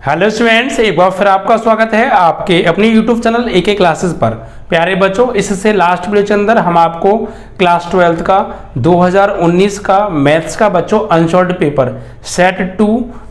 Hello students, एक बार फिर आपका स्वागत है आपके अपने यूट्यूब चैनल एके क्लासेस पर। प्यारे बच्चों, इससे लास्ट वीडियो के अंदर हम आपको क्लास 12th का 2019 का मैथ्स का बच्चों अनसॉल्व्ड पेपर सेट 2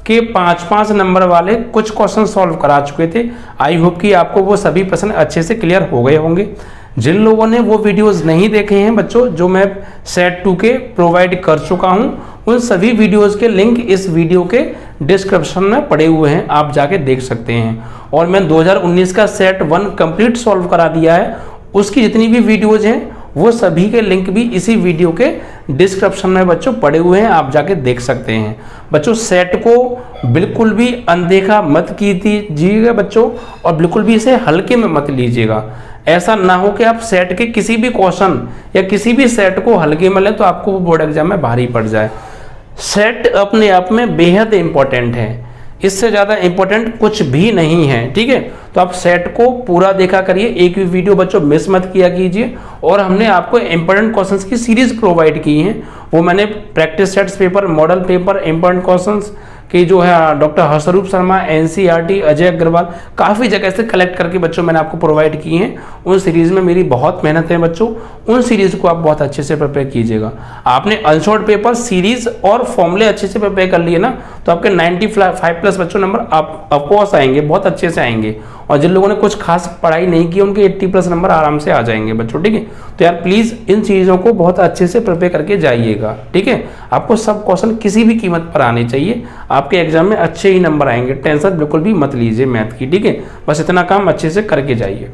के 5-5 नंबर वाले कुछ क्वेश्चन सॉल्व करा चुके थे। आई होप कि आपको वो सभी प्रश्न अच्छे से क्लियर हो गए होंगे। जिन लोगों ने वो वीडियोस नहीं देखे हैं बच्चों, जो मैं सेट 2 के प्रोवाइड कर चुका हूं, उन सभी वीडियोस के लिंक इस वीडियो के डिस्क्रिप्शन में पड़े हुए हैं, आप जाके देख सकते हैं। और मैं 2019 का सेट 1 कंप्लीट सॉल्व करा दिया है, उसकी जितनी भी वीडियोज हैं वो सभी के लिंक भी इसी वीडियो के डिस्क्रिप्शन में बच्चों पड़े हुए हैं, आप जाके देख सकते हैं। बच्चों, सेट को बिल्कुल भी अनदेखा मत कीजिएगा बच्चों, और बिल्कुल भी इसे हल्के में मत लीजिएगा। ऐसा ना हो कि आप सेट के किसी भी क्वेश्चन या किसी भी सेट को हल्के में लें तो आपको वो बोर्ड एग्जाम में भारी पड़ जाए। सेट अपने आप में बेहद इंपॉर्टेंट है, इससे ज़्यादा इंपॉर्टेंट कुछ भी नहीं है, ठीक है। तो आप सेट को पूरा देखा करिए, एक भी वीडियो बच्चों मिस मत किया कीजिए। और हमने आपको इंपॉर्टेंट क्वेश्चंस की सीरीज प्रोवाइड की है, वो मैंने practice sets paper, model paper, important questions की जो है डॉक्टर हर्षरूप शर्मा, एनसीईआरटी, अजय अग्रवाल, काफ़ी जगह से कलेक्ट करके बच्चों मैंने आपको प्रोवाइड की हैं। उन सीरीज़ में मेरी बहुत मेहनत है बच्चों, उन सीरीज़ को आप बहुत अच्छे से प्रिपेयर कीजिएगा। आपने अनसॉल्व्ड पेपर सीरीज और फॉर्मूले अच्छे से प्रिपेयर कर लिए ना, तो आपके 95+ बच्चों नंबर आप ऑफकोर्स आएंगे, बहुत अच्छे से आएंगे। और जिन लोगों ने कुछ खास पढ़ाई नहीं की, उनके 80+ नंबर आराम से आ जाएंगे बच्चों, ठीक है। तो यार प्लीज़ इन चीज़ों को बहुत अच्छे से प्रिपेयर करके जाइएगा, ठीक है। आपको सब क्वेश्चन किसी भी कीमत पर आने चाहिए, आपके एग्जाम में अच्छे ही नंबर आएंगे, टेंशन बिल्कुल भी मत लीजिए मैथ की, ठीक है। बस इतना काम अच्छे से करके जाइए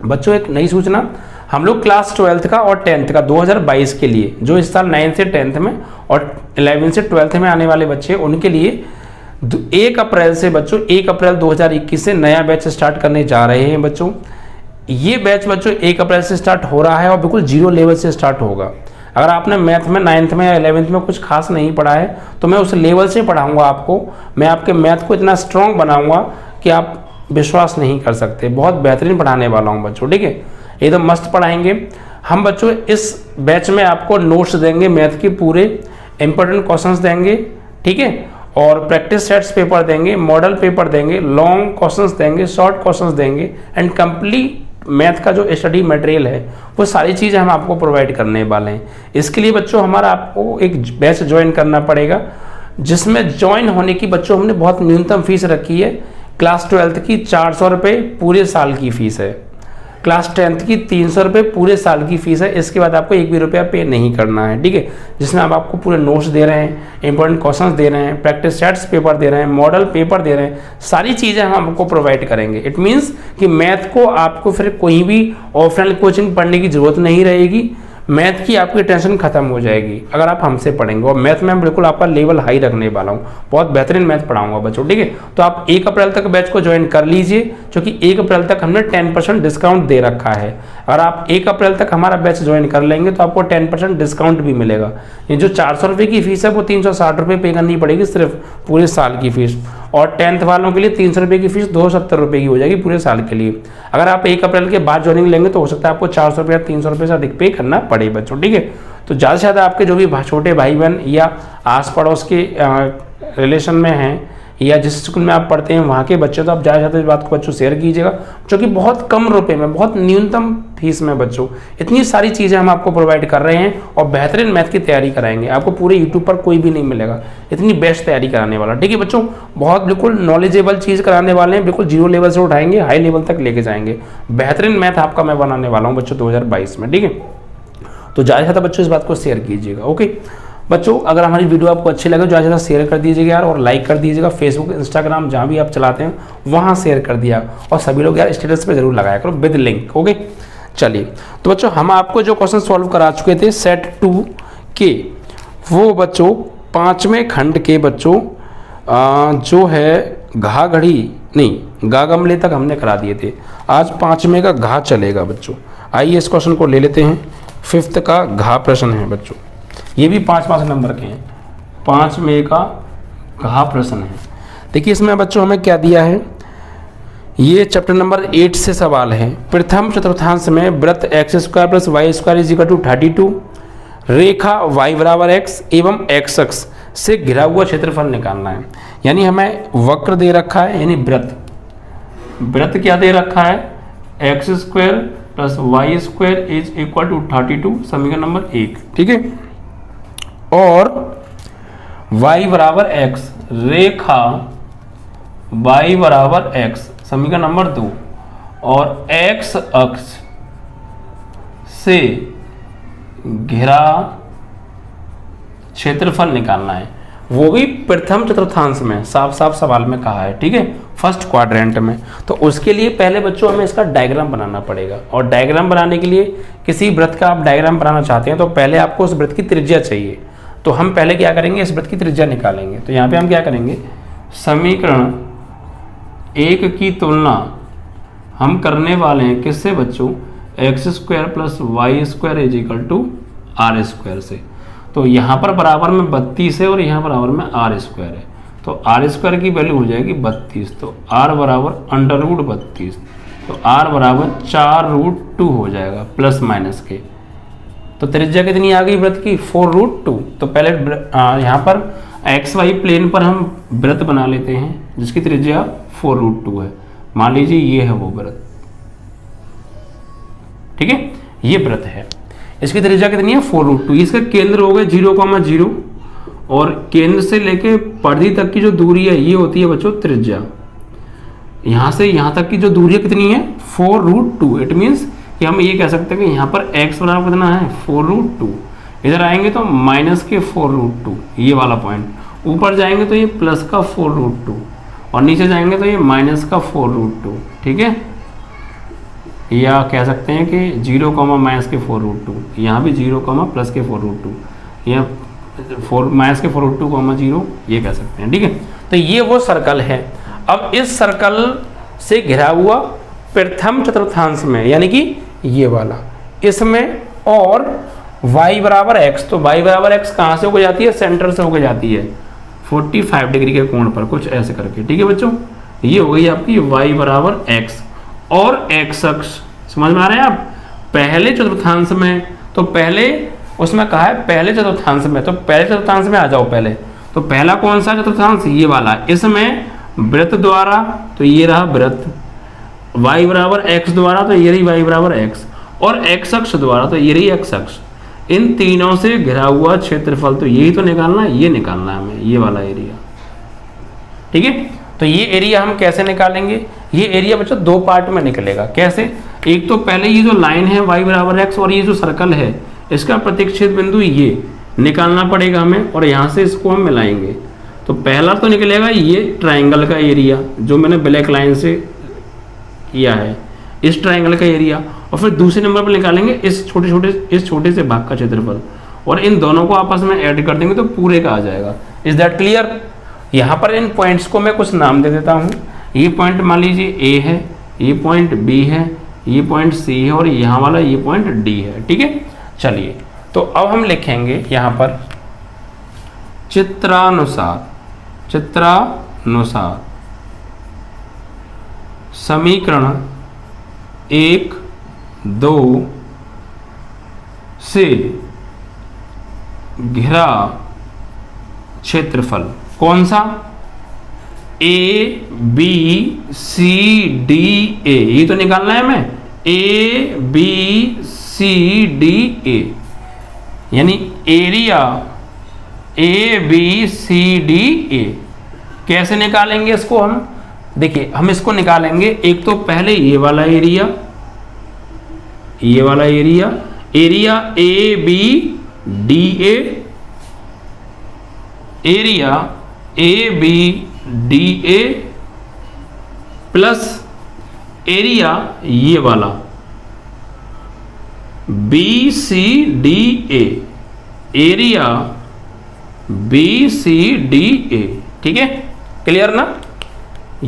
बच्चों। एक नई सूचना, हम लोग क्लास 12th का और 10th का 2022 के लिए, जो इस साल 9th से 10th में और 11th से 12th में आने वाले बच्चे, उनके लिए 1 अप्रैल से बच्चों 1 अप्रैल 2021 से नया बैच स्टार्ट करने जा रहे हैं बच्चों। ये बैच बच्चों 1 अप्रैल से स्टार्ट हो रहा है और बिल्कुल 0 लेवल से स्टार्ट होगा। अगर आपने मैथ में 9th में या 11th में कुछ खास नहीं पढ़ा है तो मैं उस लेवल से पढ़ाऊंगा आपको। मैं आपके मैथ को इतना स्ट्रॉन्ग बनाऊंगा कि आप विश्वास नहीं कर सकते। बहुत बेहतरीन पढ़ाने वाला हूँ बच्चों, ठीक है, एकदम मस्त पढ़ाएंगे हम बच्चों। इस बैच में आपको नोट्स देंगे, मैथ के पूरे इंपॉर्टेंट क्वेश्चंस देंगे, ठीक है, और प्रैक्टिस सेट्स पेपर देंगे, मॉडल पेपर देंगे, लॉन्ग क्वेश्चंस देंगे, शॉर्ट क्वेश्चंस देंगे, एंड कंप्लीट मैथ का जो स्टडी मटेरियल है वो सारी चीज़ें हम आपको प्रोवाइड करने वाले हैं। इसके लिए बच्चों हमारा आपको एक बैच ज्वाइन करना पड़ेगा, जिसमें ज्वाइन होने की बच्चों हमने बहुत न्यूनतम फीस रखी है। क्लास 12th की 400 रुपये पूरे साल की फीस है, क्लास 10th की 300 रुपये पूरे साल की फीस है। इसके बाद आपको 1 भी रुपया पे नहीं करना है, ठीक है, जिसमें हम आपको पूरे नोट्स दे रहे हैं, इंपॉर्टेंट क्वेश्चंस दे रहे हैं, प्रैक्टिस सेट्स पेपर दे रहे हैं, मॉडल पेपर दे रहे हैं, सारी चीज़ें हम आपको प्रोवाइड करेंगे। इट मीन्स कि मैथ को आपको फिर कोई भी ऑफलाइन कोचिंग पढ़ने की जरूरत नहीं रहेगी। मैथ की आपकी टेंशन खत्म हो जाएगी अगर आप हमसे पढ़ेंगे। और मैथ में बिल्कुल आपका लेवल हाई रखने वाला हूँ, बहुत बेहतरीन मैथ पढ़ाऊंगा बच्चों, ठीक है। तो आप 1 अप्रैल तक बैच को ज्वाइन कर लीजिए, क्योंकि 1 अप्रैल तक हमने 10% डिस्काउंट दे रखा है। अगर आप 1 अप्रैल तक हमारा बैच ज्वाइन कर लेंगे तो आपको 10% डिस्काउंट भी मिलेगा। ये जो 400 रुपये की फीस है वो 360 रुपये पे करनी पड़ेगी सिर्फ पूरे साल की फीस। और 10th वालों के लिए 300 रुपये की फीस 270 रुपये की हो जाएगी पूरे साल के लिए। अगर आप 1 अप्रैल के बाद ज्वाइनिंग लेंगे तो हो सकता है आपको 400 रुपये या 300 रुपये से अधिक पे करना पड़े बच्चों, ठीक है। तो ज़्यादा से ज़्यादा आपके जो भी छोटे भाई बहन या आस पड़ोस के रिलेशन में हैं या जिस स्कूल में आप पढ़ते हैं वहाँ के बच्चे, तो आप ज़्यादा से ज़्यादा इस बात को बच्चों शेयर कीजिएगा, जो कि बहुत कम रुपए में, बहुत न्यूनतम फीस में बच्चों इतनी सारी चीज़ें हम आपको प्रोवाइड कर रहे हैं और बेहतरीन मैथ की तैयारी कराएंगे। आपको पूरे यूट्यूब पर कोई भी नहीं मिलेगा इतनी बेस्ट तैयारी कराने वाला, ठीक है बच्चों। बहुत बिल्कुल नॉलेजेबल चीज़ कराने वाले हैं, बिल्कुल 0 लेवल से उठाएंगे, हाई लेवल तक लेके जाएंगे। बेहतरीन मैथ आपका मैं बनाने वाला हूँ बच्चों 2022 में, ठीक है। तो ज़्यादा से ज़्यादा बच्चों इस बात को शेयर कीजिएगा, ओके बच्चों। अगर हमारी वीडियो आपको अच्छी लगे तो ज़्यादा से ज़्यादा शेयर कर दीजिएगा यार, और लाइक कर दीजिएगा। फेसबुक, इंस्टाग्राम जहाँ भी आप चलाते हैं वहाँ शेयर कर दिया, और सभी लोग यार स्टेटस पे जरूर लगाया करो विद लिंक, ओके। चलिए तो बच्चों, हम आपको जो क्वेश्चन सॉल्व करा चुके थे सेट 2 के, वो बच्चों 5वें खंड के बच्चों जो है घा घड़ी नहीं गा गमले तक हमने करा दिए थे। आज 5वें का घा चलेगा बच्चों। आइए इस क्वेश्चन को ले लेते हैं। 5th का घा प्रश्न है बच्चों, ये भी 5-5 नंबर के हैं। 5वें का घा प्रश्न है। देखिए इसमें बच्चों हमें क्या दिया है, ये चैप्टर नंबर 8 से सवाल है। प्रथम चतुर्थांश में वृत्त x² + y² = 32, रेखा y = x एवं x अक्ष से घिरा हुआ क्षेत्रफल निकालना है। यानी हमें वक्र दे रखा है, यानी वृत्त क्या दे रखा है, x square plus y square is equal to 32, समीकरण नंबर 1, ठीक है। और y बराबर x, रेखा y बराबर x, समीकरण नंबर 2, और x अक्ष से घिरा क्षेत्रफल निकालना है, वो भी प्रथम चतुर्थांश में, साफ साफ सवाल में कहा है, ठीक है, फर्स्ट क्वाड्रेंट में। तो उसके लिए पहले बच्चों हमें इसका डायग्राम बनाना पड़ेगा, और डायग्राम बनाने के लिए किसी वृत्त का आप डायग्राम बनाना चाहते हैं तो पहले आपको उस वृत्त की त्रिज्या चाहिए। तो हम पहले क्या करेंगे, इस वृत्त की त्रिज्या निकालेंगे। तो यहाँ पे हम क्या करेंगे, समीकरण 1 की तुलना हम करने वाले हैं किससे बच्चों, x square plus y square is equal to r square से। तो यहाँ पर बराबर में 32 है और यहाँ बराबर में आर स्क्वायर है, तो आर स्क्वायर की वैल्यू हो जाएगी 32, तो आर बराबर अंडर रूट 32, तो आर बराबर 4√2 हो जाएगा प्लस माइनस के। तो त्रिज्या कितनी आ गई वृत्त की, 4√2। तो पहले यहाँ पर एक्स वाई प्लेन पर हम वृत्त बना लेते हैं जिसकी त्रिज्या 4√2 है। मान लीजिए ये है वो वृत्त, ठीक है, ये वृत्त है, इसकी त्रिज्या कितनी है, 4√2। इसका केंद्र हो गया 0,0, और केंद्र से लेके परिधि तक की जो दूरी है ये होती है बच्चों त्रिज्या। यहाँ से यहाँ तक की जो दूरी कितनी है, 4√2। इट मीन्स कि हम ये कह सकते हैं कि यहाँ पर x बराबर कितना है, 4√2। इधर आएंगे तो माइनस के 4√2, ये वाला पॉइंट, ऊपर जाएंगे तो ये प्लस का 4√2, और नीचे जाएंगे तो ये माइनस का 4√2, ठीक है। या कह सकते हैं कि 0, माइनस के 4√2, यहाँ भी 0, प्लस के 4√2, या माइनस के 4√2, 0, ये कह सकते हैं, ठीक है। तो ये वो सर्कल है। अब इस सर्कल से घिरा हुआ प्रथम चतुर्थांश में, यानी कि ये वाला, इसमें, और y बराबर x, तो y बराबर x कहाँ से होकर जाती है, सेंटर से होकर जाती है 45 डिग्री के कोण पर, कुछ ऐसे करके, ठीक है बच्चों। ये हो गई आपकी y बराबर x, और x अक्ष समझ में आ रहे हैं आप, पहले चतुर्थांश में, तो पहले उसमें कहा है पहले चतुर्थांश में, तो पहले चतुर्थांश में आ जाओ पहले। तो पहला कौन सा चतुर्थांश, ये वाला, इसमें वृत्त द्वारा, तो ये रहा वृत्त, y बराबर x द्वारा, तो ये रही y बराबर x, और x अक्ष द्वारा, तो ये रही x अक्ष। इन तीनों से घिरा हुआ क्षेत्रफल, तो यही तो निकालना है, ये निकालना है हमें, ये वाला एरिया, ठीक है। तो ये एरिया हम कैसे निकालेंगे, ये एरिया बच्चों दो पार्ट में निकलेगा। कैसे, एक तो पहले ये जो लाइन है y बराबर x, और ये जो सर्कल है इसका प्रतिच्छेद बिंदु ये निकालना पड़ेगा हमें, और यहाँ से इसको हम मिलाएंगे। तो पहला तो निकलेगा ये ट्राइंगल का एरिया जो मैंने ब्लैक लाइन से किया है, इस ट्राइंगल का एरिया, और फिर दूसरे नंबर पर निकालेंगे इस छोटे से भाग का क्षेत्रफल, और इन दोनों को आपस में ऐड कर देंगे तो पूरे का आ जाएगा। Is that clear. यहाँ पर इन पॉइंट्स को मैं कुछ नाम दे देता हूँ। ये पॉइंट मान लीजिए ए है, ये पॉइंट बी है, ये पॉइंट सी है, और यहाँ वाला ये पॉइंट डी है, ठीक है। चलिए, तो अब हम लिखेंगे यहाँ पर चित्रानुसार समीकरण 1, 2 से घिरा क्षेत्रफल कौन सा, ए बी सी डी ए, ये तो निकालना है हमें, ए बी सी डी ए, यानी area A B C D A. कैसे निकालेंगे इसको हम, देखिए हम इसको निकालेंगे, एक तो पहले ये वाला area, area A B D A, area A B D A plus area ये वाला B C D A, area B C D A, ठीक है, क्लियर ना।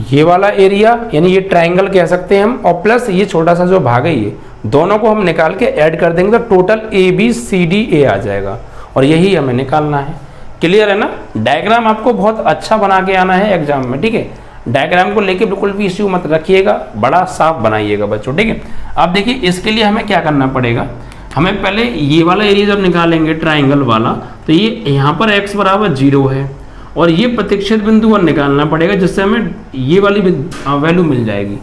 ये वाला एरिया यानी ये ट्राइंगल कह सकते हैं हम, और प्लस ये छोटा सा जो भाग है ये दोनों को हम निकाल के ऐड कर देंगे तो total A B C D A आ जाएगा, और यही हमें निकालना है। क्लियर है ना। डायग्राम आपको बहुत अच्छा बना के आना है एग्जाम में, ठीक है। डायग्राम को लेके बिल्कुल भी इश्यू मत रखिएगा, बड़ा साफ बनाइएगा बच्चों, ठीक है। अब देखिए इसके लिए हमें क्या करना पड़ेगा, हमें पहले ये वाला एरिया जब निकालेंगे ट्राइंगल वाला, तो ये यहाँ पर x बराबर 0 है, और ये प्रतिच्छेद बिंदु 1 निकालना पड़ेगा, जिससे हमें ये वाली वैल्यू मिल जाएगी।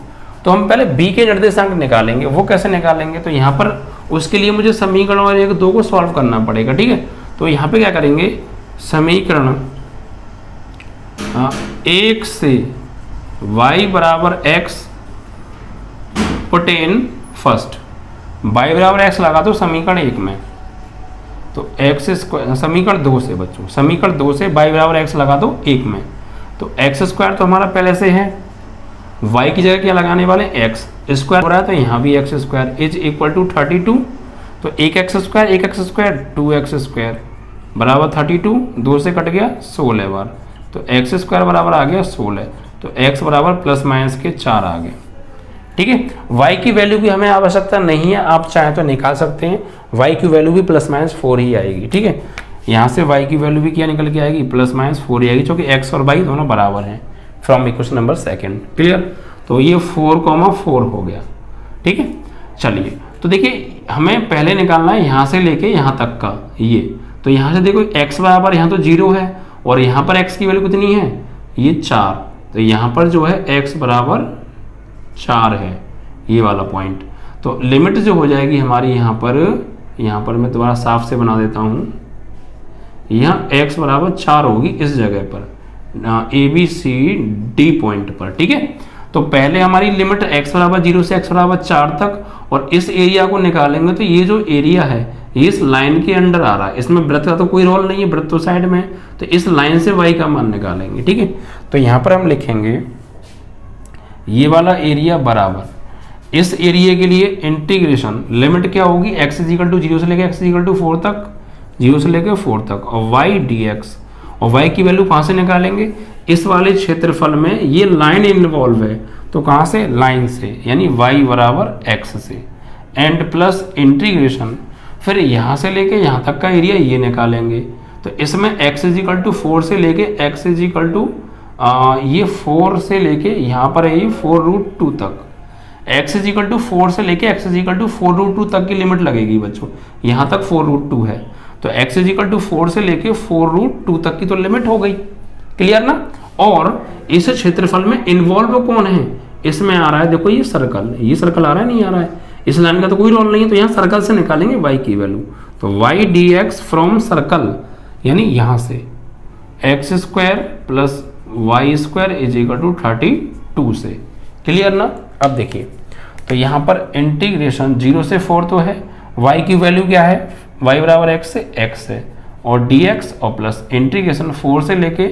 तो हम पहले b के निर्देशांक निकालेंगे। वो कैसे निकालेंगे, तो यहाँ पर उसके लिए मुझे समीकरण और 1 2 को सॉल्व करना पड़ेगा, ठीक है। तो यहाँ पे क्या करेंगे, समीकरण 1 से y बराबर x पुटेन फर्स्ट, y बराबर x लगा दो समीकरण 1 में, तो x स्क्वायर, समीकरण 2 से बच्चों, समीकरण 2 से y बराबर x लगा दो 1 में, तो x स्क्वायर तो हमारा पहले से है, y की जगह क्या लगाने वाले, x स्क्वायर हो रहा है, तो यहाँ भी x square is equal to 32, तो 1x स्क्वायर 2x स्क्वायर बराबर 32, 2 से कट गया 16 बार, तो x स्क्वायर बराबर आ गया 16, तो x बराबर प्लस माइनस के 4 आ गए, ठीक है। y की वैल्यू की हमें आवश्यकता नहीं है, आप चाहें तो निकाल सकते हैं, y की वैल्यू भी प्लस माइनस 4 ही आएगी, ठीक है। यहाँ से y की वैल्यू भी क्या निकल के आएगी, प्लस माइनस 4 ही आएगी, क्योंकि x और y दोनों बराबर हैं फ्रॉम इक्वेशन नंबर 2, क्लियर। तो ये 4,4 हो गया, ठीक है। चलिए, तो देखिए हमें पहले निकालना है यहाँ से लेके यहाँ तक का ये, तो यहाँ से देखो x बराबर यहाँ तो 0 है, और यहाँ पर x की वैल्यू कितनी है, ये 4, तो यहाँ पर जो है x बराबर 4 है, ये वाला पॉइंट। तो लिमिट जो हो जाएगी हमारी यहाँ पर मैं दोबारा साफ से बना देता हूँ, यहाँ x बराबर 4 होगी इस जगह पर, ABCD पॉइंट पर, ठीक है। तो पहले हमारी लिमिट x बराबर 0 से x बराबर 4 तक, और इस एरिया को निकालेंगे तो ये जो एरिया है ये इस लाइन के अंडर आ रहा है, इसमें वृत्त का तो कोई रोल नहीं है, वृत्त तो साइड में है, तो इस लाइन से y का मान निकालेंगे, ठीक है। तो यहाँ पर हम लिखेंगे ये वाला एरिया बराबर इस एरिया के लिए इंटीग्रेशन लिमिट क्या होगी, x इजिकल टू 0 से लेकर x इजिकल टू 4 तक, 0 से लेकर 4 तक, और y dx, और y की वैल्यू कहाँ से निकालेंगे, इस वाले क्षेत्रफल में ये लाइन इन्वॉल्व है, तो कहाँ से, लाइन से, यानी y बराबर x से, एंड प्लस इंटीग्रेशन, फिर यहाँ से लेके यहाँ तक का एरिया ये निकालेंगे, तो इसमें x इजिकल टू 4 से लेके x इजिकल टू ये 4 से लेके यहाँ पर है ये 4√2 तक, x इजिकल टू 4 से लेके x इजिकल टू 4√2 तक की लिमिट लगेगी बच्चों, यहाँ तक 4√2 है, तो x इजिकल टू 4 से लेके 4√2 तक की तो लिमिट हो गई, क्लियर ना। और इस क्षेत्रफल में इन्वॉल्व कौन है, इसमें आ रहा है, देखो ये सर्कल आ रहा है, नहीं आ रहा है, इस लाइन का तो कोई रोल नहीं है, तो यहाँ सर्कल से निकालेंगे y की वैल्यू, तो y dx फ्रॉम सर्कल, यानी यहाँ से x square plus y square is equal to 32 से, क्लियर ना। अब देखिए, तो यहाँ पर इंटीग्रेशन 0 से 4 तो है, y की वैल्यू क्या है, y बराबर x से x है, और dx और प्लस इंटीग्रेशन 4 से लेके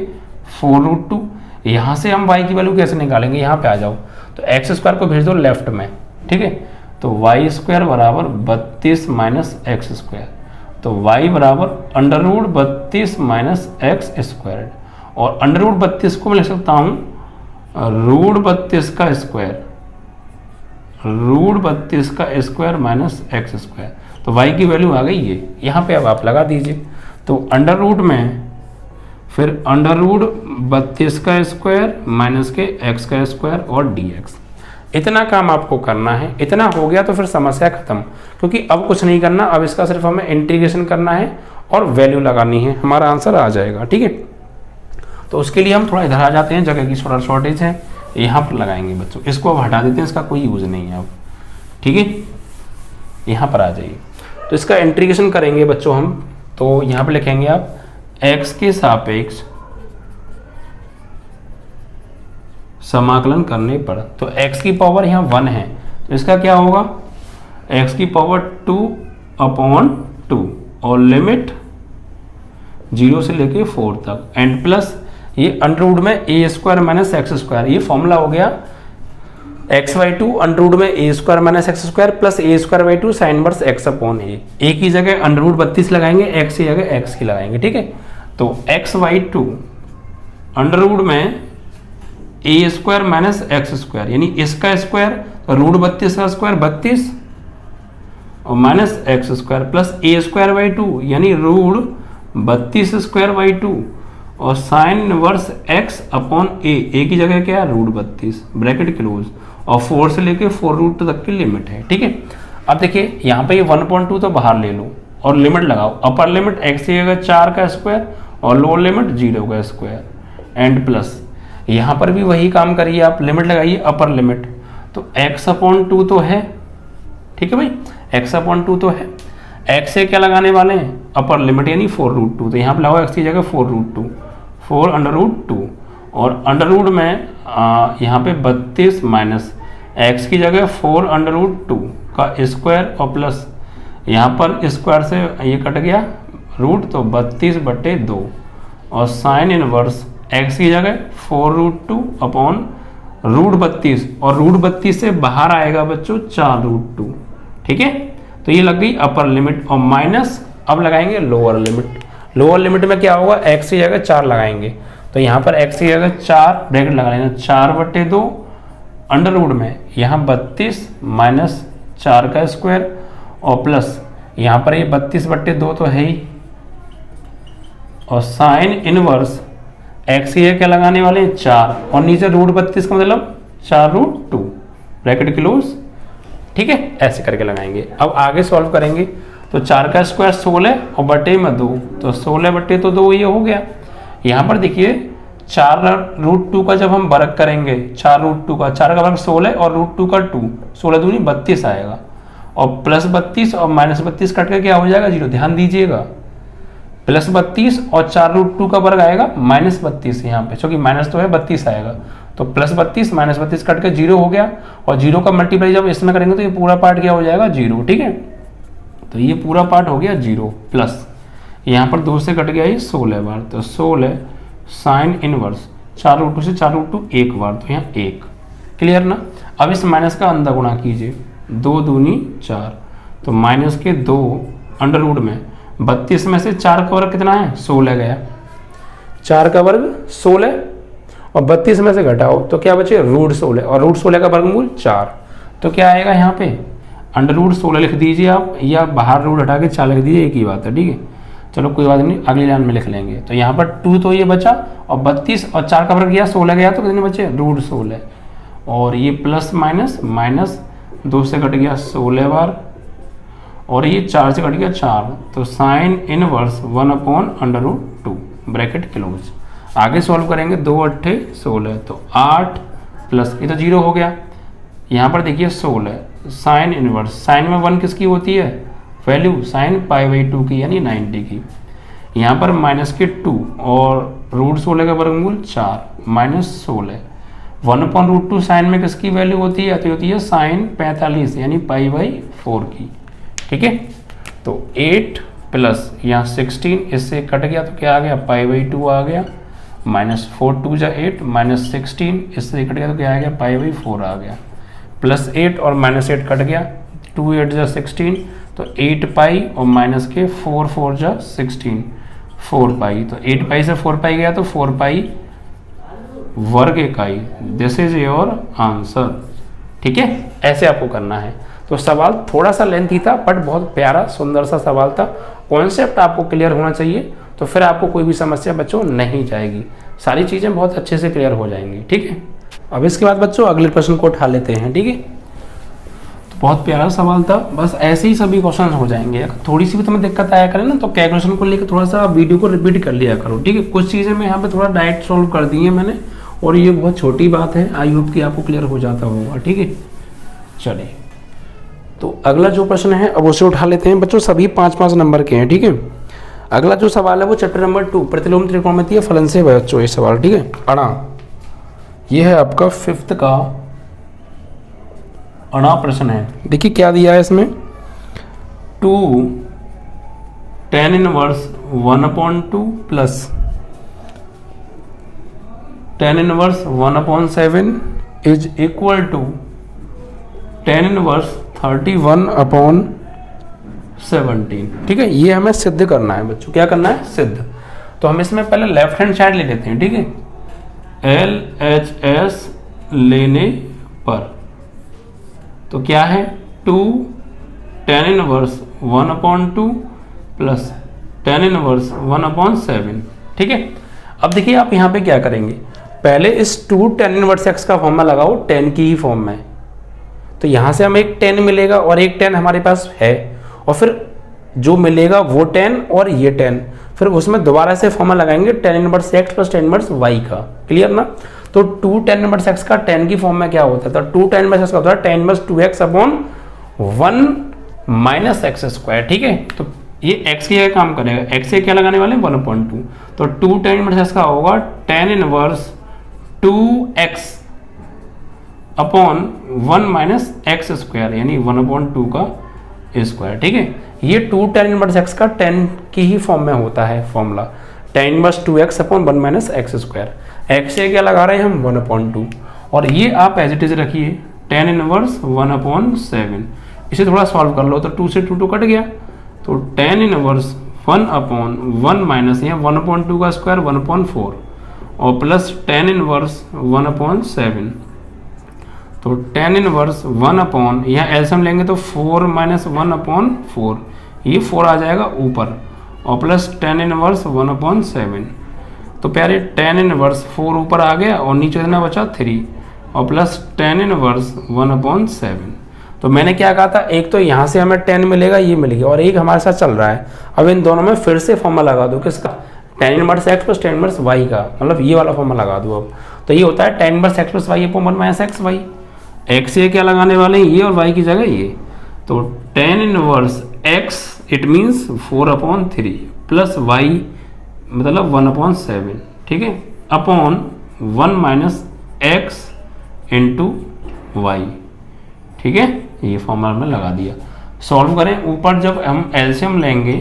4√2, यहाँ से हम y की वैल्यू कैसे निकालेंगे, यहाँ पे आ जाओ, तो x स्क्वायर को भेज दो लेफ्ट में, ठीक है, तो y स्क्वायर बराबर 32 माइनस एक्स स्क्वायर, तो y बराबर √32 माइनस एक्स स्क्वायर, और √32 को मैं लिख सकता हूँ √32 का स्क्वायर, √32 का स्क्वायर माइनस एक्स स्क्वायर, तो y की वैल्यू आ गई ये, यहाँ पे अब आप लगा दीजिए, तो अंडर रूट में फिर √32 का स्क्वायर माइनस के x का स्क्वायर और dx, इतना काम आपको करना है। इतना हो गया तो फिर समस्या खत्म, क्योंकि अब कुछ नहीं करना, अब इसका सिर्फ हमें इंटीग्रेशन करना है और वैल्यू लगानी है, हमारा आंसर आ जाएगा, ठीक है। तो उसके लिए हम थोड़ा इधर आ जाते हैं, जगह की थोड़ा शॉर्टेज है, यहाँ पर लगाएंगे बच्चों, इसको अब हटा देते हैं, इसका कोई यूज नहीं है अब, ठीक है। यहाँ पर आ जाइए, तो इसका इंटीग्रेशन करेंगे बच्चों हम, तो यहाँ पर लिखेंगे आप x के सापेक्ष समाकलन करने पर, तो x की पावर यहाँ 1 है, तो इसका क्या होगा, x की पावर 2/2, और लिमिट 0 से लेके 4 तक, एंड प्लस ये अंडर रूट में a square minus x square, ये फॉर्मूला हो गया x/2 अंडर रूट में a square minus x square plus a square by 2 sine inverse x upon a की जगह अंडर रूट 32 लगाएंगे, x की जगह x की लगाएंगे, ठीक है। तो x/2 अंडर रूट में a square minus x square, यानी इसका स्क्वायर, तो √32 का स्क्वायर 32 और minus x square plus a square by 2, यानी √32 स्क्वायर बाई 2 और sine inverse x upon a की जगह क्या है, √32 ब्रैकेट क्लोज, और 4 से लेके 4√2 तक की लिमिट है, ठीक है। अब देखिए यहाँ पे ये 1.2 तो बाहर ले लो और लिमिट लगाओ, अपर लिमिट x की जगह 4 का स्क्वायर और लोअर लिमिट 0 का स्क्वायर, एंड प्लस यहाँ पर भी वही काम करिए, आप लिमिट लगाइए अपर लिमिट, तो x/2 तो है, ठीक है भाई, x/2 तो है, x से क्या लगाने वाले हैं अपर लिमिट यानी 4√2, तो यहाँ पर लगाओ x की जगह 4√2, 4√2 और अंडर रूट में यहाँ पे 32 माइनस x की जगह 4√2 का स्क्वायर और प्लस यहाँ पर स्क्वायर से ये कट गया रूट, तो 32/2 और साइन इनवर्स x की जगह 4√2 अपॉन √32 और √32 से बाहर आएगा बच्चों 4√2, ठीक है। तो ये लग गई अपर लिमिट और माइनस अब लगाएंगे लोअर लिमिट। लोअर लिमिट में क्या होगा, x की जगह 4 लगाएंगे, तो यहाँ पर x की जगह 4 ब्रैकेट लगा लेना, 4/2 अंडर रूट में यहाँ 32 माइनस 4 का स्क्वायर और प्लस यहाँ पर ये 32/2 तो है ही और साइन इनवर्स x की क्या लगाने वाले हैं 4 और नीचे √32 का मतलब 4√2 ब्रैकेट क्लोज, ठीक है, ऐसे करके लगाएंगे। अब आगे सॉल्व करेंगे तो 4 का स्क्वायर 16 और बटे में 2, तो 16/2 ये हो गया। यहाँ पर देखिए 4√2 का जब हम वर्ग करेंगे 4√2 का 4 का वर्ग 16 और √2 का 2, 16 दूनी 32 आएगा और प्लस 32 और माइनस 32 कट के क्या हो जाएगा 0, ध्यान दीजिएगा प्लस 32 और 4√2 का वर्ग आएगा माइनस 32 यहाँ पे, क्योंकि माइनस तो है 32 आएगा, तो प्लस 32 माइनस 32 कट के 0 हो गया और 0 का मल्टीप्लाई जब इसमें करेंगे तो ये पूरा पार्ट क्या हो जाएगा 0, ठीक है। तो ये पूरा पार्ट हो गया 0 प्लस यहाँ पर 2 से कट गया ये 16 बार, तो 16 साइन इनवर्स 4√2 से 4√2 एक बार, तो यहाँ 1, क्लियर ना। अब इस माइनस का अंदर गुणा कीजिए, 2 दूनी 4, तो माइनस के 2 अंडर रूट में 32 में से 4 का वर्ग कितना है 16 गया, 4 का वर्ग 16 और 32 में से घटाओ तो क्या बचे √16 और √16 का वर्गमूल 4, तो क्या आएगा यहाँ पे अंडर रूट 16 लिख दीजिए आप, या बाहर रूट हटा के 4 लिख दीजिए, एक ही बात है, ठीक है। चलो कोई बात नहीं, अगली लाइन में लिख लेंगे। तो यहाँ पर 2 तो ये बचा और 32 और 4 का वर्ग गया 16 गया, तो कितने बचे √16 और ये प्लस माइनस माइनस 2 से कट गया 16 बार और ये 4 से कट गया 4, तो साइन इनवर्स 1/√2 ब्रैकेट क्लोज। आगे सॉल्व करेंगे 2 8 16, तो 8 प्लस ये तो 0 हो गया, यहाँ पर देखिए 16 साइन इनवर्स, साइन में 1 किसकी होती है वैल्यू, साइन π/2 की यानी 90 की, यहाँ पर माइनस के 2 और √16 का वर्गमूल 4 माइनस 16, 1/√2 साइन में किसकी वैल्यू होती है, होती है साइन 45 यानी π/4 की, ठीक है। तो 8 प्लस यहाँ 16 इससे कट गया तो क्या आ गया π/2 आ गया, माइनस 4 2 जा 8 माइनस 16 इससे कट गया तो क्या आ गया π/4 आ गया, प्लस 8 और माइनस 8 कट गया, 2 8 जा 16 तो 8π और माइनस के 4 4 जा 16 4π, तो 8π से 4π गया तो 4π वर्ग इकाई, दिस इज योर आंसर, ठीक है। ऐसे आपको करना है। तो सवाल थोड़ा सा लेंथी था बट बहुत प्यारा सुंदर सा सवाल था, कॉन्सेप्ट आपको क्लियर होना चाहिए, तो फिर आपको कोई भी समस्या बच्चों नहीं जाएगी, सारी चीज़ें बहुत अच्छे से क्लियर हो जाएंगी, ठीक है। अब इसके बाद बच्चों अगले प्रश्न को उठा लेते हैं, ठीक है। तो बहुत प्यारा सवाल था, बस ऐसे ही सभी क्वेश्चन हो जाएंगे, थोड़ी सी भी तुम्हें दिक्कत आया करे ना तो कैलकुलेशन को लेकर थोड़ा सा वीडियो को रिपीट कर लिया करो, ठीक है। कुछ चीज़ें मैं यहाँ पे थोड़ा डायरेक्ट सॉल्व कर दी है मैंने, और ये बहुत छोटी बात है, आई होप कि आपको क्लियर हो जाता होगा, ठीक है। चलिए तो अगला जो प्रश्न है अब उसे उठा लेते हैं बच्चों, सभी 5-5 नंबर के हैं, ठीक है। अगला जो सवाल है वो चैप्टर नंबर 2 प्रतिलोम त्रिकोणमितीय फलन से बच्चों ये सवाल, ठीक है। अणा, ये है आपका 5th का अणा प्रश्न है। देखिए क्या दिया है इसमें, 2 tan inverse 1/2 plus tan inverse 1/7 is equal to tan inverse 31/17, ठीक है। ये हमें सिद्ध करना है बच्चों, क्या करना है सिद्ध। तो हम इसमें पहले लेफ्ट हैंड साइड ले लेते हैं, ठीक है। LHS लेने पर तो क्या है 2 tan inverse 1/2 plus tan inverse 1/7, ठीक है। अब देखिए आप यहाँ पे क्या करेंगे, पहले इस 2 tan इनवर्स x का फॉर्मूला लगाओ tan की ही फॉर्म में, तो यहाँ से हमें एक tan मिलेगा और एक tan हमारे पास है, और फिर जो मिलेगा वो tan और ये tan, फिर उसमें दोबारा से फॉर्मूला लगाएंगे tan inverse x plus tan inverse y का। क्लियर ना? तो 2 tan इनवर्स x का tan की फॉर्म में क्या होता है? तो 2 tan इनवर्स x का होता है tan inverse 2x upon 1 minus x square. ठीक है, तो ये x की जगह काम करेगा, x से क्या लगाने वाले हैं 1/2, तो 2 tan इनवर्स x का होगा tan inverse 2x upon 1 minus x square यानी 1/2 का स्क्वायर। ठीक है, ये 2 tan इनवर्स x का tan की ही फॉर्म में होता है formula, tan inverse 2x upon 1 minus x square. x से क्या लगा रहे हैं हम 1/2, और ये आप एज इट इज रखिए tan इनवर्स 1/7। इसे थोड़ा सॉल्व कर लो तो 2 से 2 कट गया, तो tan इनवर्स 1/1 माइनस यहाँ 1/2 का स्क्वायर 1/4 और प्लस tan इनवर्स 1/7, तो tan इनवर्स 1 यहाँ एल्सियम लेंगे तो 4 माइनस 1/4, ये 4 आ जाएगा ऊपर और प्लस tan इनवर्स 1/7। तो प्यारे tan इनवर्स 4 ऊपर आ गया और नीचे कितना बचा 3 और प्लस tan इनवर्स 1/7। तो मैंने क्या कहा था, एक तो यहाँ से हमें tan मिलेगा, ये मिलेगा, और एक हमारे साथ चल रहा है। अब इन दोनों में फिर से फॉर्मूला लगा दो, किसका? tan inverse x plus tan inverse y का, मतलब ये वाला फॉर्मूला लगा दो। अब तो ये होता है tan inverse x plus y upon 1 minus x y. x ये क्या लगाने वाले हैं, ये, और y की जगह ये, तो tan inverse x it means 4/3 plus y मतलब 1/7। ठीक है, upon 1 minus x into y. ठीक है, ये फॉर्मूला में लगा दिया। सॉल्व करें, ऊपर जब हम एलसीएम लेंगे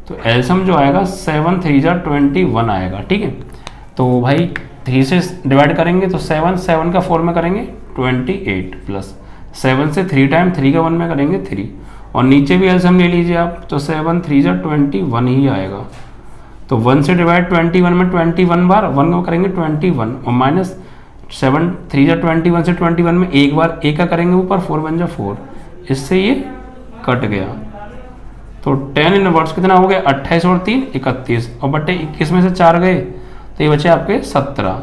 तो एलसीएम जो आएगा 7 3 जा 21 आएगा। ठीक है, तो भाई 3 से डिवाइड करेंगे तो 7 का 4 में करेंगे 28 प्लस 7 से 3 टाइम 3 का 1 में करेंगे 3, और नीचे भी एलसीएम ले लीजिए आप, तो 7 3 जा 21 ही आएगा। तो 1 से डिवाइड 21 में 21 बार 1 को करेंगे 21 और माइनस 7 3 जा 21 से 21 में एक बार एक का करेंगे ऊपर 4 1 जा 4, इससे ये कट गया। तो tan इनवर्स कितना हो गया 28 और 3 31 और बटे 21 में से 4 गए तो ये बचे आपके 17।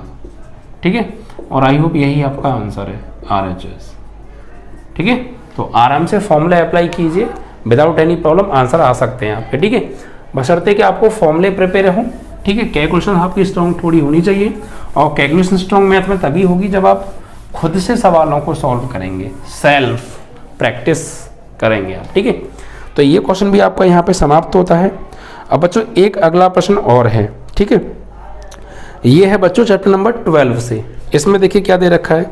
ठीक है, और आई होप यही आपका आंसर है RHS। ठीक है, तो आराम से फॉर्मूला अप्लाई कीजिए, विदाउट एनी प्रॉब्लम आंसर आ सकते हैं आपके। ठीक है, बशर्ते कि आपको फॉर्मूले प्रिपेयर हो। ठीक है, कैलकुलेशन आपकी स्ट्रॉन्ग थोड़ी होनी चाहिए, और कैलकुलेशन स्ट्रॉन्ग मैथ में तभी होगी जब आप खुद से सवालों को सॉल्व करेंगे, सेल्फ प्रैक्टिस करेंगे आप। ठीक है, तो ये क्वेश्चन भी आपका यहाँ पे समाप्त होता है। अब बच्चों एक अगला प्रश्न और है। ठीक है, ये है बच्चों चैप्टर नंबर 12 से। इसमें देखिए क्या दे रखा है,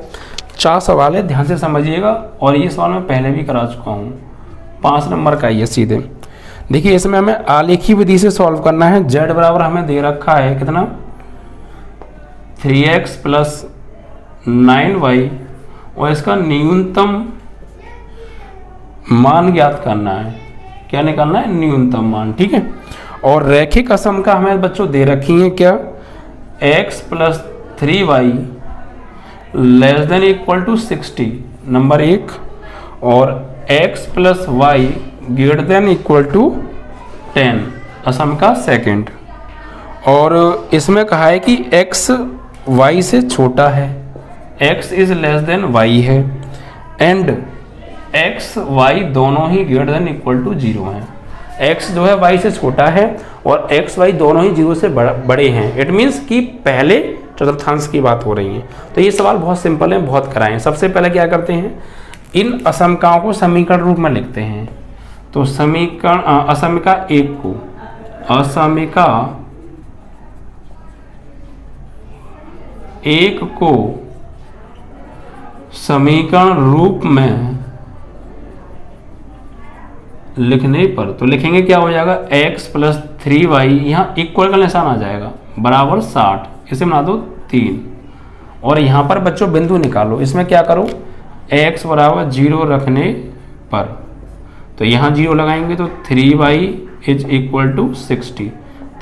4 सवाल है, ध्यान से समझिएगा, और ये सवाल मैं पहले भी करा चुका हूँ, 5 नंबर का ये सीधे। देखिए इसमें हमें आलेखी विधि से सॉल्व करना है। z बराबर हमें दे रखा है कितना 3x प्लस 9y, और इसका न्यूनतम मान ज्ञात करना है। क्या निकालना है? न्यूनतम मान। ठीक है, और रैखिक असमका हमें बच्चों दे रखी है क्या, x plus 3y less than equal to 60 number 1, और x plus y greater than equal to 10 असम का सेकंड। और इसमें कहा है कि x y से छोटा है, x is less than y है, एंड x y दोनों ही ग्रेटर देन इक्वल टू 0 हैं। x जो है y से छोटा है और x y दोनों ही 0 से बड़े हैं। इट मीन्स कि पहले चतुर्थांश की बात हो रही है। तो ये सवाल बहुत सिंपल है, बहुत कराए हैं। सबसे पहले क्या करते हैं, इन असमकाओं को समीकरण रूप में लिखते हैं। तो समीकरण असमिका 1 को असमिका 1 को समीकरण रूप में लिखने पर तो लिखेंगे क्या हो जाएगा, x प्लस 3y, यहाँ इक्वल का निशान आ जाएगा, बराबर 60, इसे बना दो 3, और यहाँ पर बच्चों बिंदु निकालो। इसमें क्या करो, x बराबर 0 रखने पर, तो यहाँ 0 लगाएंगे तो 3y इज इक्वल टू 60,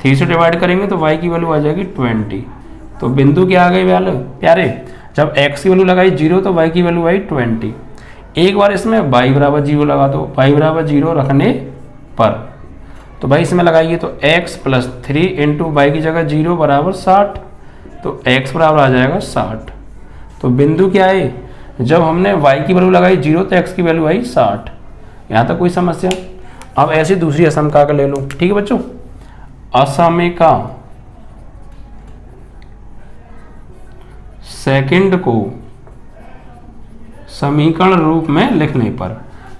3 से डिवाइड करेंगे तो y की वैल्यू आ जाएगी 20। तो बिंदु क्या आ गई प्यारे, जब x की वैल्यू लगाई 0 तो y की वैल्यू आई 20। एक बार इसमें y बराबर 0 लगा दो, y बराबर 0 रखने पर, तो भाई इसमें लगाइए तो x प्लस 3 इंटू वाई की जगह 0 बराबर 60, तो x बराबर आ जाएगा 60। तो बिंदु क्या है, जब हमने y की वैल्यू लगाई 0 तो x की वैल्यू आई 60। यहाँ तक कोई समस्या? अब ऐसी दूसरी असमका का ले लो। ठीक है बच्चों, असमिका सेकंड को समीकरण रूप में लिखने पर,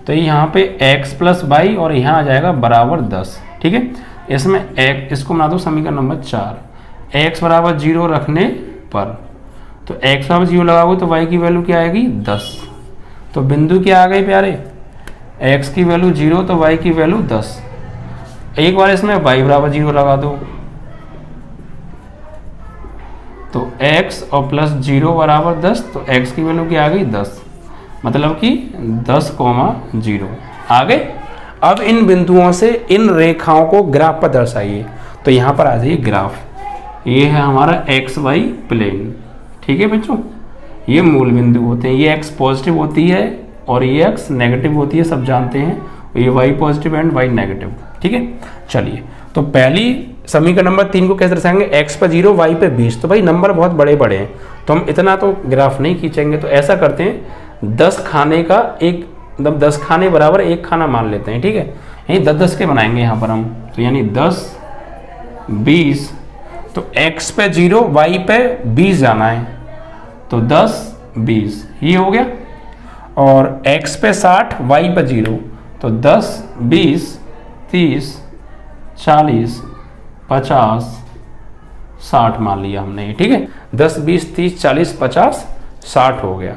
तो यहाँ पे x प्लस वाई और यहाँ आ जाएगा बराबर 10। ठीक है, इसमें इसको बना दो समीकरण नंबर 4। x बराबर 0 रखने पर, तो x बराबर 0 लगाओगे तो y की वैल्यू क्या आएगी 10। तो बिंदु क्या आ गई प्यारे, x की वैल्यू 0 तो y की वैल्यू 10। एक बार इसमें y बराबर 0 लगा दो, तो x और प्लस 0 बराबर 10, तो x की वैल्यू क्या आ गई 10, मतलब कि 10,0 आ गए। अब इन बिंदुओं से इन रेखाओं को ग्राफ पर दर्शाइए। तो यहाँ पर आ जाइए ग्राफ, ये है हमारा एक्स वाई प्लेन। ठीक है बच्चों, ये मूल बिंदु होते हैं, ये x पॉजिटिव होती है और ये x नेगेटिव होती है, सब जानते हैं, ये y positive and y negative. ठीक है, चलिए तो पहली समीकरण नंबर 3 को कैसे दर्शाएंगे, x पर 0 y पे 20। तो भाई नंबर बहुत बड़े बड़े हैं तो हम इतना तो ग्राफ नहीं खींचेंगे, तो ऐसा करते हैं 10 खाने का एक, मतलब 10 खाने बराबर एक खाना मान लेते हैं। ठीक है, यही 10-10 के बनाएंगे यहाँ पर हम, तो यानी 10 20, तो x पे 0 y पे 20 जाना है, तो 10 20 ये हो गया, और x पे 60 y पे 0, तो 10 20 30 40 50 60 मान लिया हमने। ठीक है, 10 20 30 40 50 60 हो गया।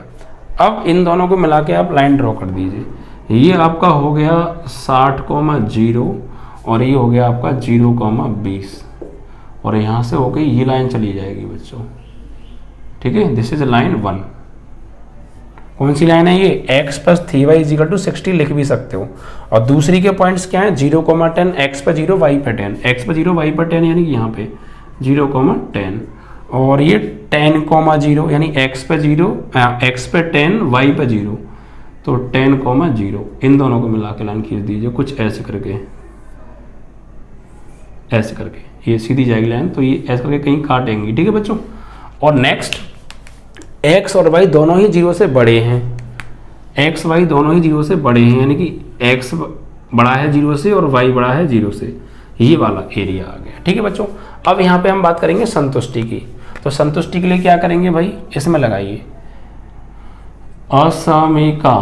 अब इन दोनों को मिला के आप लाइन ड्रॉ कर दीजिए। ये आपका हो गया 60,0 और ये हो गया आपका 0,20, और यहाँ से हो गई ये लाइन चली जाएगी बच्चों। ठीक है, दिस इज लाइन 1। कौन सी लाइन है ये, x प्लस 3y = 60 लिख भी सकते हो। और दूसरी के पॉइंट्स क्या है, 0,10, x पर 0 y पर 10, x पर 0 y पर 10 यानी कि यहाँ पे 0,10, और ये 10,0 यानी x पे 0 x पे 10 y पे 0, तो 10,0। इन दोनों को मिला के लाइन खींच दीजिए कुछ ऐसे करके, ऐसे करके ये सीधी जाएगी लाइन, तो ये ऐसे करके कहीं काटेंगी। ठीक है बच्चों, और नेक्स्ट x और y दोनों ही 0 से बड़े हैं, x y दोनों ही 0 से बड़े हैं, यानी कि x बड़ा है 0 से और y बड़ा है 0 से, ये वाला एरिया आ गया। ठीक है बच्चों, अब यहाँ पे हम बात करेंगे संतुष्टि की। तो संतुष्टि के लिए क्या करेंगे भाई, इसमें लगाइए असमिका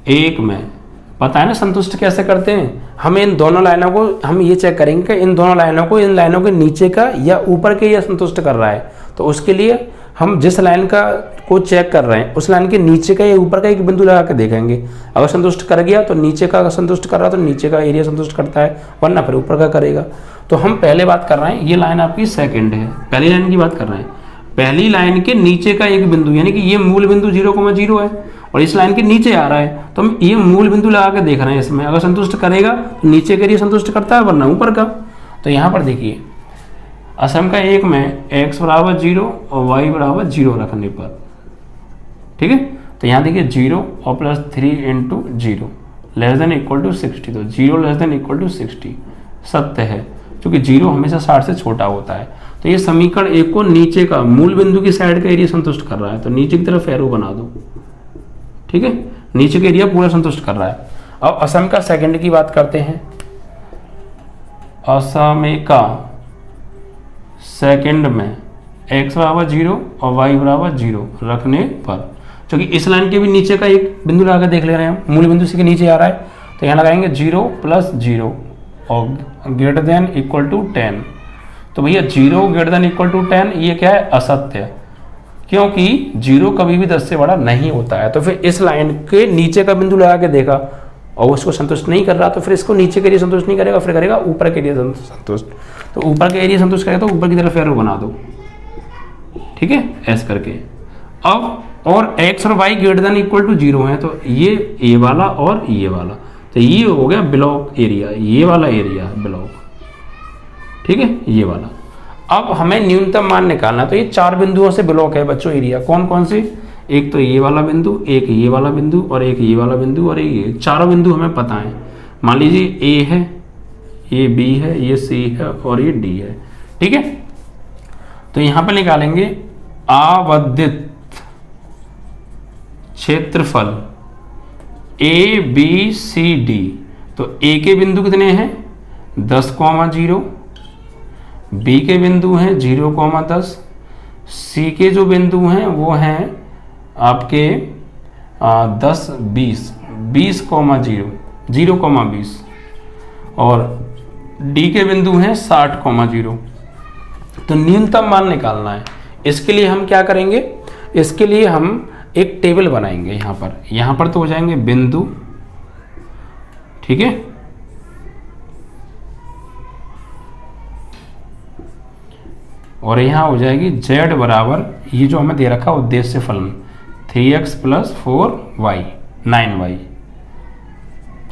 एक में, पता है ना संतुष्ट कैसे करते हैं, हम इन दोनों लाइनों को हम ये चेक करेंगे कि इन दोनों लाइनों को इन लाइनों के नीचे का या ऊपर के या संतुष्ट कर रहा है। तो उसके लिए हम जिस लाइन का को चेक कर रहे हैं उस लाइन के नीचे का या ऊपर का एक बिंदु लगा के देखेंगे, अगर संतुष्ट कर गया तो नीचे का, अगर संतुष्ट कर रहा तो नीचे का एरिया संतुष्ट करता है, वरना फिर ऊपर का करेगा। तो हम पहले बात कर रहे हैं, ये लाइन आपकी सेकंड है, पहली लाइन की बात कर रहे हैं, पहली लाइन के नीचे का एक बिंदु, यानी कि ये मूल बिंदु 0,0 है और इस लाइन के नीचे आ रहा है, तो हम ये मूल बिंदु लगा के देख रहे हैं इसमें, अगर संतुष्ट करेगा तो नीचे के एरिया संतुष्ट करता है, वरना ऊपर का। तो यहाँ पर देखिए असमिका एक में x बराबर 0 और y बराबर 0 रखने पर, ठीक है, तो यहाँ देखिए 0 और plus 3 into 0 less than equal to 60, तो 0 लेस देन इक्वल टू 60 सत्य है, क्योंकि 0 हमेशा 60 से छोटा होता है। तो ये समीकरण एक को नीचे का मूल बिंदु की साइड का एरिया संतुष्ट कर रहा है, तो नीचे की तरफ एरो बना दो। ठीक है, नीचे का एरिया पूरा संतुष्ट कर रहा है। अब असमिका सेकंड की बात करते हैं। असमिका सेकंड में x बराबर 0 और y बराबर 0 रखने पर, क्योंकि इस लाइन के भी नीचे का एक बिंदु लगा देख ले रहे हैं हम, मूल बिंदु से के नीचे आ रहा है, तो यहाँ लगाएंगे 0 प्लस 0 और ग्रेटर देन इक्वल टू 10। तो भैया 0 ग्रेटर देन इक्वल टू 10 ये क्या है, असत्य, क्योंकि 0 कभी भी 10 से बड़ा नहीं होता है। तो फिर इस लाइन के नीचे का बिंदु लगा के देखा और उसको संतुष्ट नहीं कर रहा, तो फिर इसको नीचे के एरिया संतुष्ट नहीं करेगा, फिर करेगा ऊपर के एरिया संतुष्ट। तो ऊपर के एरिया संतुष्ट करेगा तो ऊपर की तरफ एरो बना दो। ठीक है, ऐसे करके। अब और x और y greater than equal to 0 है, तो ये वाला और ये वाला, तो ये हो गया ब्लॉक एरिया, ये वाला एरिया है ब्लॉक। ठीक है, ये वाला। अब हमें न्यूनतम मान निकालना, तो ये 4 बिंदुओं से ब्लॉक है बच्चों एरिया। कौन कौन से, एक तो ये वाला बिंदु, एक ये वाला बिंदु और एक ये वाला बिंदु और ये, चारों बिंदु हमें पता है। मान लीजिए ए है, ये बी है, ये सी है और ये डी है। ठीक है, तो यहां पे निकालेंगे आवर्धित क्षेत्रफल ए बी सी डी। तो ए के बिंदु कितने हैं, 10,0, बी के बिंदु हैं 0,10, सी के जो बिंदु हैं वो हैं आपके 10, 20, 20,0, 0,20 और डी के बिंदु हैं 60,0। तो न्यूनतम मान निकालना है। इसके लिए हम क्या करेंगे, इसके लिए हम एक टेबल बनाएंगे। यहाँ पर तो हो जाएंगे बिंदु, ठीक है, और यहाँ हो जाएगी z बराबर ये जो हमें दे रखा उद्देश्य फलन 3x + 4y 9y।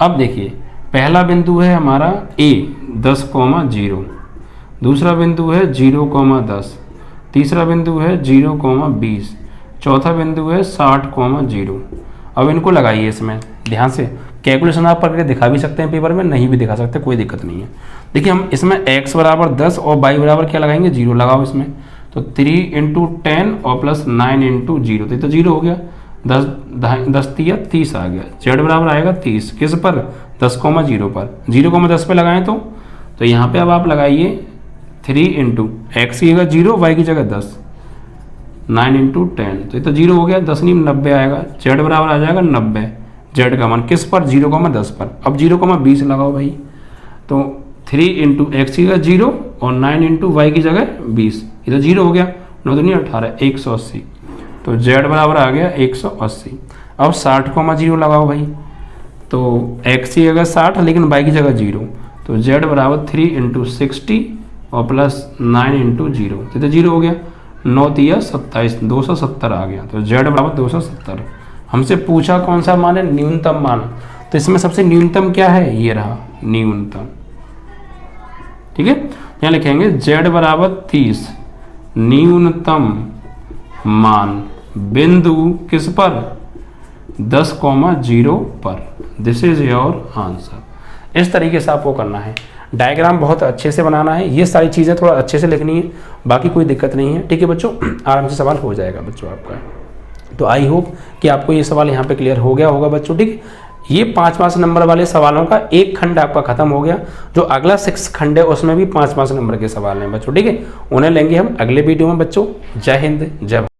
अब देखिए पहला बिंदु है हमारा a 10,0, दूसरा बिंदु है 0,10, तीसरा बिंदु है 0,20, चौथा बिंदु है 60,0। अब इनको लगाइए इसमें ध्यान से। कैलकुलेशन आप करके दिखा भी सकते हैं पेपर में, नहीं भी दिखा सकते, कोई दिक्कत नहीं है। देखिए हम इसमें x बराबर 10 और y बराबर क्या लगाएंगे 0 लगाओ इसमें। तो 3 × 10 और प्लस 9 × 0, तो 0 हो गया। 10 तिया 30 आ गया। z बराबर आएगा 30 किस पर 10,0 पर, 0,10 पे लगाएं तो यहाँ पे अब आप लगाइए 3 × x की जगह 0, y की जगह 10, 9 × 10, तो ये तो 0 हो गया। 10 × 90 आएगा। z बराबर आ जाएगा 90, z का मान किस पर 0,10 पर। अब 0,20 लगाओ भाई, तो 3 × x की जगह 0 और 9 × y की जगह 20, ये तो 0 हो गया। 9 दूनी 18, 180, तो z बराबर आ गया 180। अब 60,0 लगाओ भाई, तो x की जगह 60 लेकिन y की जगह 0, तो z बराबर 3 × 60 और प्लस 9 × 0, तो 0 हो गया। 9 तिया 27, 270 आ गया। तो z बराबर 270। हमसे पूछा कौन सा मान है, न्यूनतम मान। तो इसमें सबसे न्यूनतम क्या है, ये रहा न्यूनतम, ठीक है। यहाँ लिखेंगे z बराबर 30 न्यूनतम मान बिंदु किस पर 10,0 पर। This is your answer. इस तरीके से आपको करना है। डायग्राम बहुत अच्छे से बनाना है, ये सारी चीज़ें थोड़ा अच्छे से लिखनी है, बाकी कोई दिक्कत नहीं है, ठीक है बच्चों। आराम से सवाल हो जाएगा बच्चों आपका। तो आई होप कि आपको ये सवाल यहाँ पे क्लियर हो गया होगा बच्चों, ठीक है। ये 5-5 नंबर वाले सवालों का एक खंड आपका खत्म हो गया। जो अगला 6 खंड है उसमें भी 5-5 नंबर के सवाल हैं बच्चों, ठीक है। उन्हें लेंगे हम अगले वीडियो में बच्चों। जय हिंद, जय भारत।